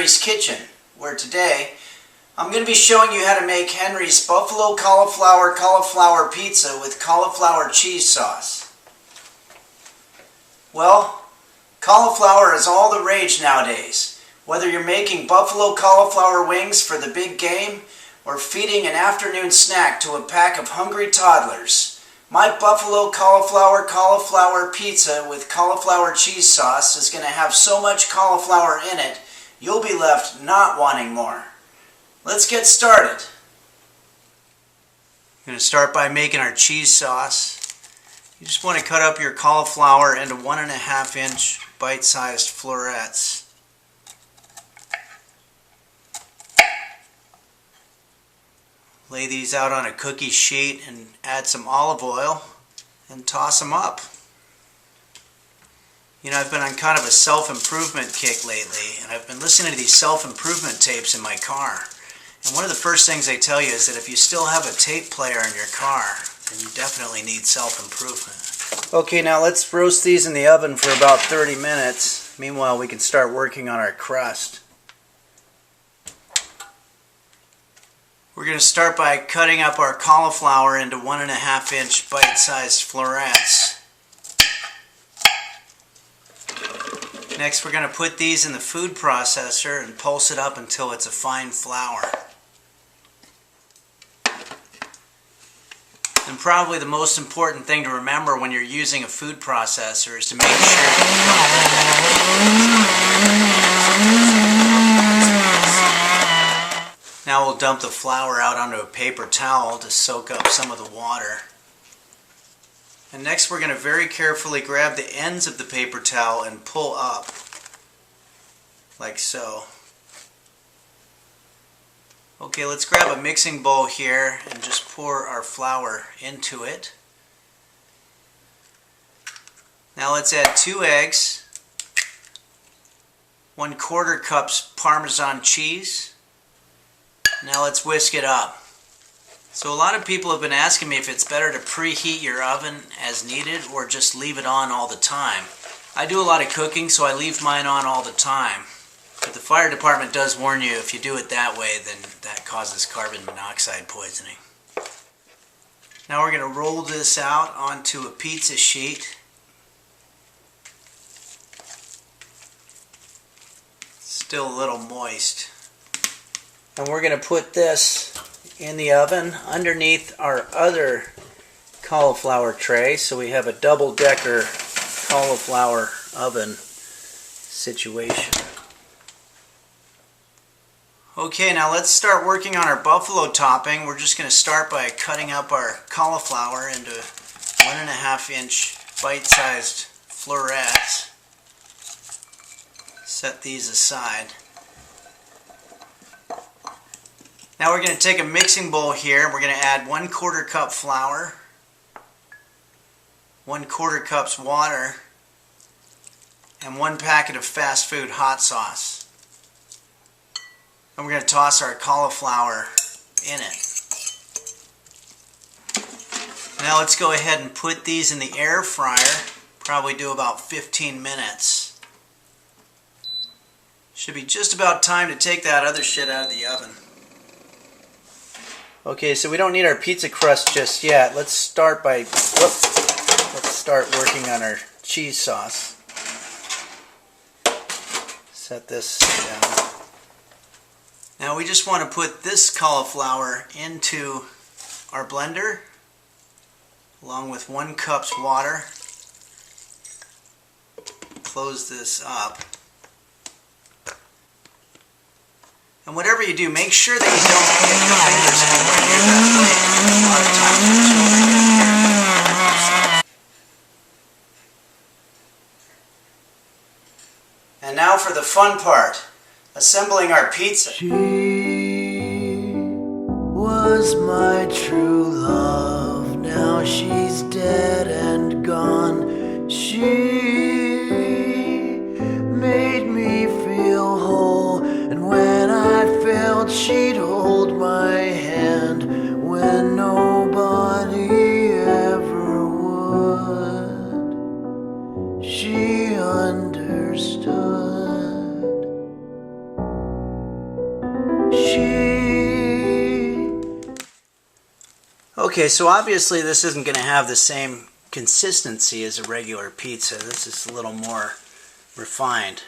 Henry's Kitchen, where today I'm going to be showing you how to make Henry's buffalo cauliflower pizza with cauliflower cheese sauce. Well, cauliflower is all the rage nowadays. Whether you're making buffalo cauliflower wings for the big game or feeding an afternoon snack to a pack of hungry toddlers, my buffalo cauliflower pizza with cauliflower cheese sauce is going to have so much cauliflower in it, you'll be left not wanting more. Let's get started. We're going to start by making our cheese sauce. You just want to cut up your cauliflower into 1.5 inch bite-sized florets. Lay these out on a cookie sheet and add some olive oil and toss them up. You know, I've been on kind of a self-improvement kick lately, and I've been listening to these self-improvement tapes in my car. And one of the first things they tell you is that if you still have a tape player in your car, then you definitely need self-improvement. Okay, now let's roast these in the oven for about 30 minutes. Meanwhile, we can start working on our crust. We're going to start by cutting up our cauliflower into 1.5 inch bite-sized florets. Next, we're going to put these in the food processor and pulse it up until it's a fine flour. And probably the most important thing to remember when you're using a food processor is to make Now we'll dump the flour out onto a paper towel to soak up some of the water. And next we're going to very carefully grab the ends of the paper towel and pull up, like so. Okay, let's grab a mixing bowl here and just pour our flour into it. Now let's add 2 eggs, 1/4 cups Parmesan cheese. Now let's whisk it up. So a lot of people have been asking me if it's better to preheat your oven as needed or just leave it on all the time. I do a lot of cooking, so I leave mine on all the time. But the fire department does warn you if you do it that way, then that causes carbon monoxide poisoning. Now we're going to roll this out onto a pizza sheet. Still a little moist. And we're going to put this in the oven underneath our other cauliflower tray, so we have a double-decker cauliflower oven situation. Okay, now let's start working on our buffalo topping. We're just going to start by cutting up our cauliflower into 1.5 inch bite-sized florets. Set these aside. Now we're going to take a mixing bowl here. We're going to add 1/4 cup flour, 1/4 cups water, and 1 packet of fast food hot sauce. And we're going to toss our cauliflower in it. Now let's go ahead and put these in the air fryer. Probably do about 15 minutes. Should be just about time to take that other shit out of the oven. Okay, so we don't need our pizza crust just yet. Let's start working on our cheese sauce. Set this down. Now we just want to put this cauliflower into our blender along with 1 cup water. Close this up. And whatever you do, make sure that you don't get your fingers anywhere near that blade. A lot of times the children get hurt. And now for the fun part, assembling our pizza. She was my true love, now she's dead and gone. She made me feel whole, and when I felt she'd hold my hand when nobody ever would. She understood. Okay, so obviously this isn't going to have the same consistency as a regular pizza. This is a little more refined,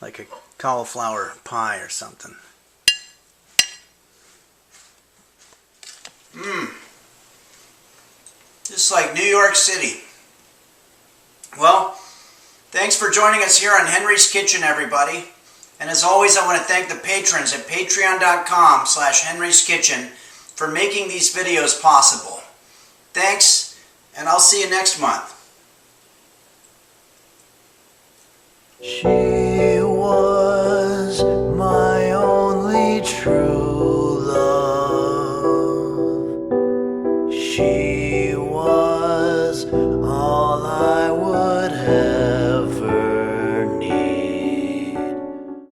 like a cauliflower pie or something. Just like New York City. Well, thanks for joining us here on Henry's Kitchen, everybody. And as always, I want to thank the patrons at patreon.com/Henry's Kitchen for making these videos possible. Thanks, and I'll see you next month. She was my only true love. She